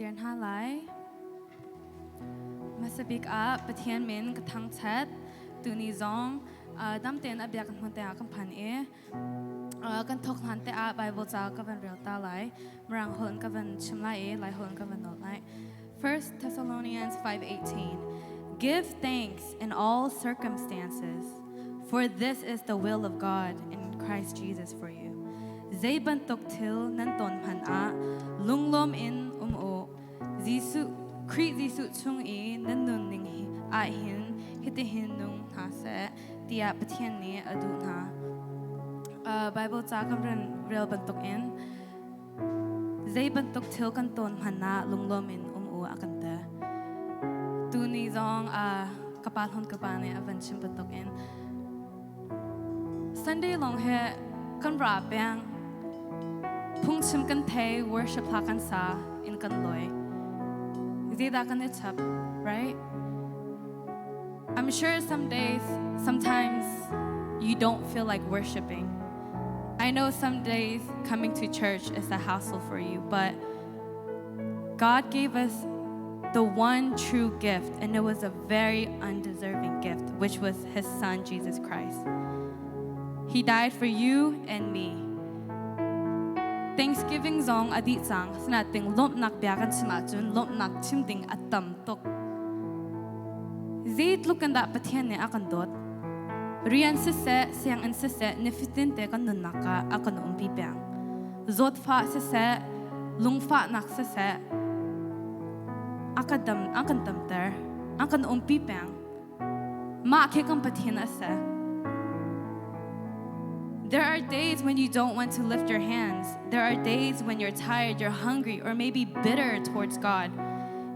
Dear Halai, Masabik up, but Tian Min, Katang Tet, Duni Zong, Damten Abiak and Monte Akampan E. Kan talk hante a Bible za kavan real talai, Marang Hon kavan Chimlai, Lai Hon kavan not lai. 1 Thessalonians 5:18. Give thanks in all circumstances, for this is the will of God in Christ Jesus for you. Zayban tok til nanton pan a, lunglom in o, Zisu, Crete Zisu chung e, nanun ning a hin, hitihin nung hase, dia patian ni adun ha. Bible za kamran real bantok in zay bantok til kanton hana lunglomin o akanta tuni zong kapalhon kapane avan chim bantok in Sunday long he kan ra bang phung chim kan thei worship ha kan sa in kan loi zay da kan it's up right I'm sure sometimes you don't feel like worshiping. I know some days coming to church is a hassle for you, but God gave us the one true gift, and it was a very undeserving gift, which was His Son, Jesus Christ. He died for you and me. Thanksgiving zong adit sang sinating lom nak biakan simachun lom nak chimding atam tok. Zait lukan da patian ne akan dot. Rian sise siang an sise nifitin te kan nunaka akan umpipiang. Zot fa sise lung fa nak sise akan damter akan umpipiang. Ma ke kan patin ase. There are days when you don't want to lift your hands. There are days when you're tired, you're hungry, or maybe bitter towards God.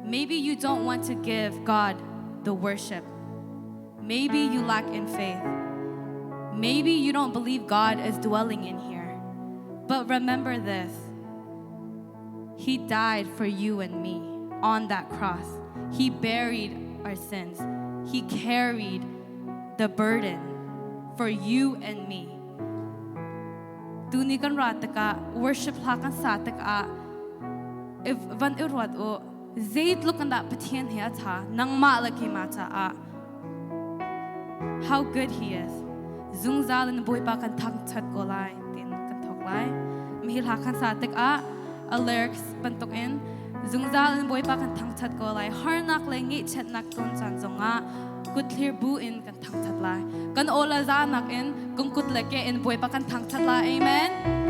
Maybe you don't want to give God the worship. Maybe you lack in faith. Maybe you don't believe God is dwelling in here. But remember this. He died for you and me on that cross. He buried our sins. He carried the burden for you and me. Duni kan rataka worship hakan sataka if van urwad o zaid lukan da patien hiata nang malaki mata a how good He is. Zung zalin boy pa kan tang chat ko lai tin kan tok lai mihil hakan satik a lyrics bantok in zung zalin boy pa kan tang chat ko lai har nak le ngi chat nak ton chan zonga kut clear bu in kan tang chat lai kan ola za nak in kung kut leke in boy pa kan tang chat lai amen.